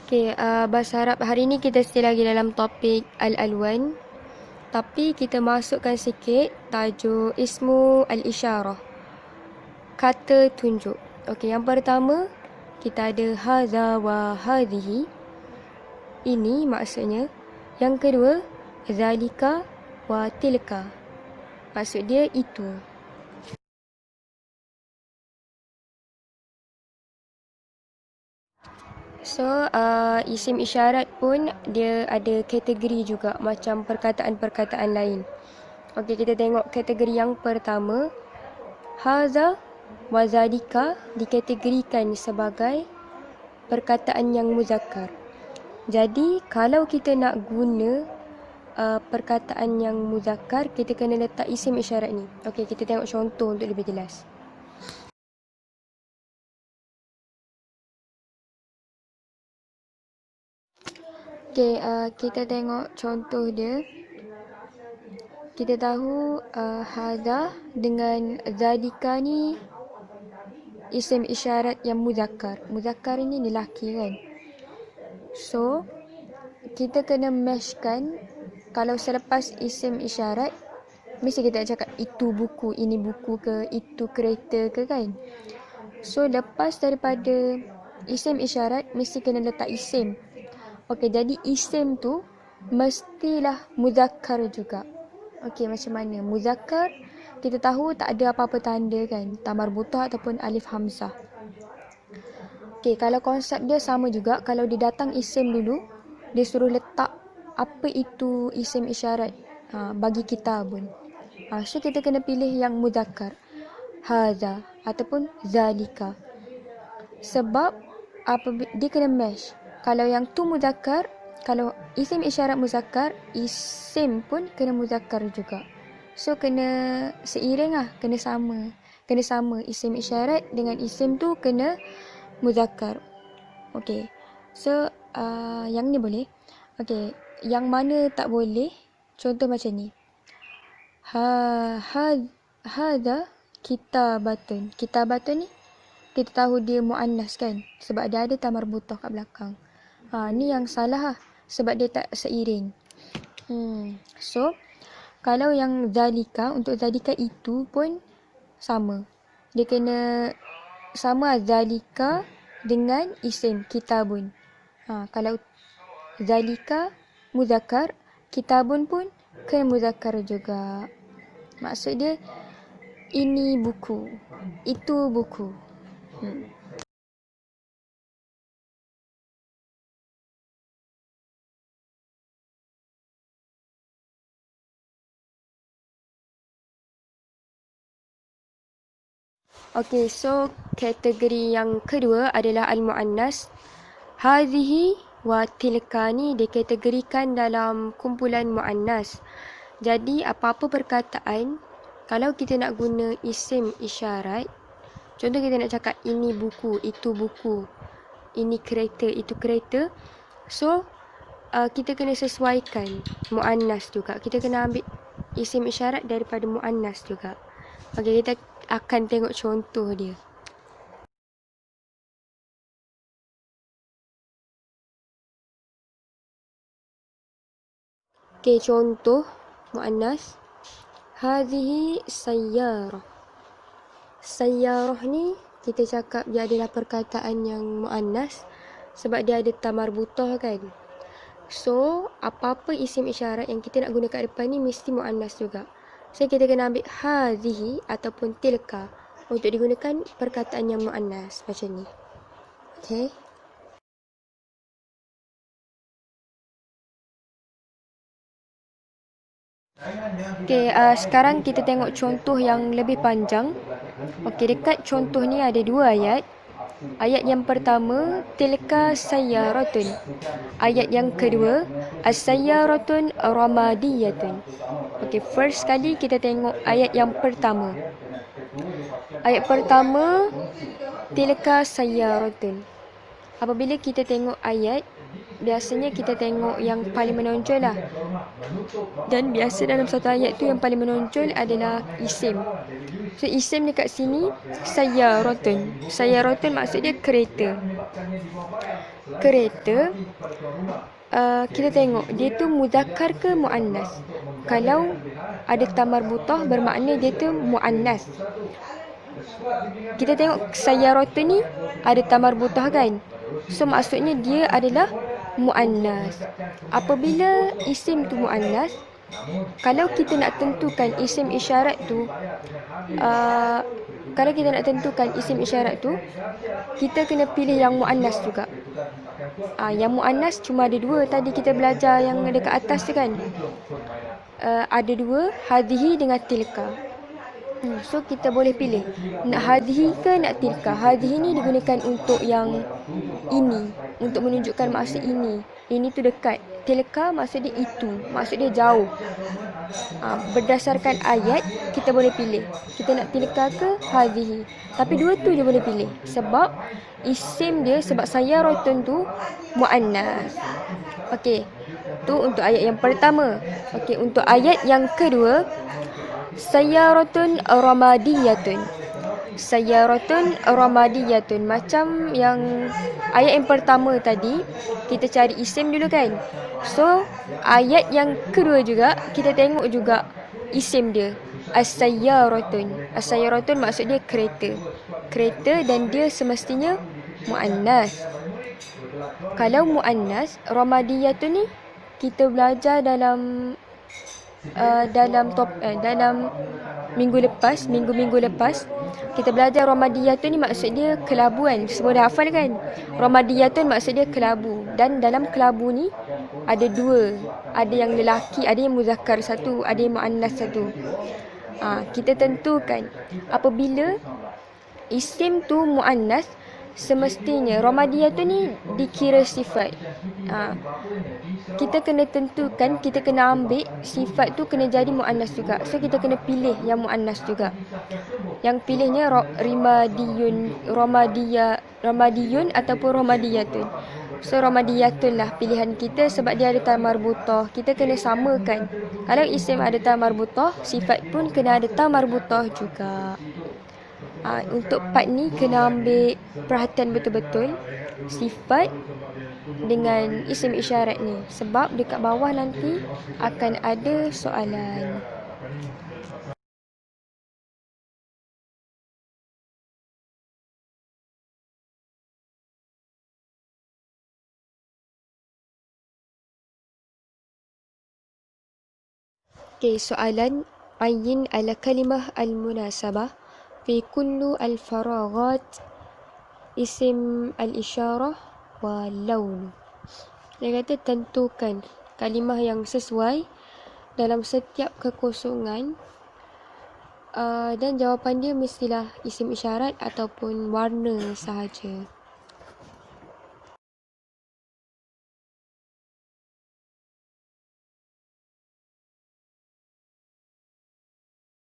Bahasa Arab hari ni kita still lagi dalam topik Al-Alwan. Tapi kita masukkan sikit tajuk Ismu Al-Isyarah. Kata tunjuk. Yang pertama, kita ada hadza wa hadhihi. Ini maksudnya. Yang kedua, zalika wa tilka. Maksud dia itu. Isim isyarat pun dia ada kategori juga macam perkataan-perkataan lain. Kita tengok kategori yang pertama. Haza wa zalika dikategorikan sebagai perkataan yang muzakkar. Jadi, kalau kita nak guna perkataan yang muzakkar, kita kena letak isim isyarat ni. Kita tengok contoh untuk lebih jelas. Kita tengok contoh dia. Kita tahu hadha dengan zalika ni isim isyarat yang muzakkar. Muzakkar ni lelaki kan. So, kita kena mashkan. Kalau selepas isim isyarat, mesti kita cakap itu buku, ini buku ke, itu kereta ke kan. So, lepas daripada isim isyarat, mesti kena letak isim. Jadi isim tu mestilah muzakkar juga. Macam mana? Muzakkar, kita tahu tak ada apa-apa tanda kan. Tak marbutah ataupun alif hamzah. Kalau konsep dia sama juga. Kalau dia datang isim dulu, dia suruh letak apa itu isim isyarat bagi kita pun. So, kita kena pilih yang muzakkar. Hadza ataupun zalika. Sebab dia kena match. Kalau yang tu muzakkar, kalau isim isyarat muzakkar, isim pun kena muzakkar juga. So, kena seiring lah, kena sama. Kena sama isim isyarat dengan isim tu kena muzakkar. So, yang ni boleh. Yang mana tak boleh, contoh macam ni. Hadza kitabatun. Kitabatun ni kita tahu dia muannas kan, sebab dia ada ta marbutah kat belakang. Ni yang salah lah, sebab dia tak seiring. So, kalau yang zalika, untuk zalika itu pun sama. Dia kena sama zalika dengan isim kitabun. Kalau zalika muzakkar, kitabun pun kena muzakkar juga. Maksud dia, ini buku, itu buku. So kategori yang kedua adalah al-muannas. Hadhihi wa tilka ni dikategorikan dalam kumpulan muannas. Jadi apa-apa perkataan, kalau kita nak guna isim isyarat, contoh kita nak cakap ini buku, itu buku, ini kereta, itu kereta. So, kita kena sesuaikan muannas juga. Kita kena ambil isim isyarat daripada muannas juga. Kita akan tengok contoh dia. Contoh muannas. Hadhihi sayyarah. Sayyarah ni kita cakap dia adalah perkataan yang muannas sebab dia ada ta marbutah kan. So, apa-apa isim isyarat yang kita nak guna kat depan ni mesti muannas juga. So, kita kena ambil hadhihi ataupun tilka untuk digunakan perkataan yang muannas macam ni. Sekarang kita tengok contoh yang lebih panjang. Dekat contoh ni ada dua ayat. Ayat yang pertama, tilka sayyaratun. Ayat yang kedua, as-sayyaratun ramadiyatun. First kali kita tengok ayat yang pertama. Ayat pertama, tilka sayyaratun. Apabila kita tengok ayat, biasanya kita tengok yang paling menonjol lah. Dan biasa dalam satu ayat tu yang paling menonjol adalah isim. So isim dekat sini sayyaratun. Sayyaratun maksud dia kereta. Kereta kita tengok dia tu muzakkar ke muannas. Kalau ada ta marbutah bermakna dia tu muannas. Kita tengok sayyaratun ni ada ta marbutah kan. So maksudnya dia adalah muannas. Apabila isim tu muannas, kalau kita nak tentukan isim isyarat tu kita kena pilih yang muannas juga. Yang muannas cuma ada dua. Tadi kita belajar yang dekat atas tu kan. Ada dua, hadhihi dengan tilka. So kita boleh pilih nak hadhihi ke nak tilka. Hadhihi ni digunakan untuk yang ini, untuk menunjukkan maksud ini. Ini tu dekat. Tilka maksud dia itu, maksud dia jauh. Berdasarkan ayat kita boleh pilih kita nak tilka ke hadhihi. Tapi dua tu je boleh pilih sebab isim dia, sebab sayyaratun tu muannas. Okey, tu untuk ayat yang pertama. Okey, untuk ayat yang kedua, sayyaratun ramadiyatun. Sayyaratun ramadiyatun. Macam yang ayat yang pertama tadi, kita cari isim dulu kan. So ayat yang kedua juga kita tengok juga isim dia, as-sayyaratun. As-sayyaratun maksud dia kereta. Kereta dan dia semestinya muannas. Kalau muannas, ramadiyatun ni kita belajar dalam minggu lepas kita belajar ramadiyatun ni maksud dia kelabu kan. Semua dah hafal kan? Ramadiyatun maksud dia kelabu. Dan dalam kelabu ni ada dua. Ada yang lelaki, ada yang muzakkar satu, ada yang muannas satu. Kita tentukan apabila isim tu muannas, semestinya ramadiyatun ni dikira sifat. Kita kena tentukan, kita kena ambil sifat tu kena jadi muannas juga. So kita kena pilih yang muannas juga. Yang pilihnya ramadiyun ataupun ramadiyatun. So ramadiyatun lah pilihan kita sebab dia ada ta marbutah. Kita kena samakan. Kalau isim ada ta marbutah, sifat pun kena ada ta marbutah juga. Untuk part ni kena ambil perhatian betul-betul sifat dengan isim isyarat ni sebab dekat bawah nanti akan ada soalan. Okay, soalan ayyin al-kalimah al-munasabah fi kullu al-faraghat isim al-isyarah wa laun. Dia kata tentukan kalimah yang sesuai dalam setiap kekosongan dan jawapan dia mestilah isim isyarat ataupun warna sahaja.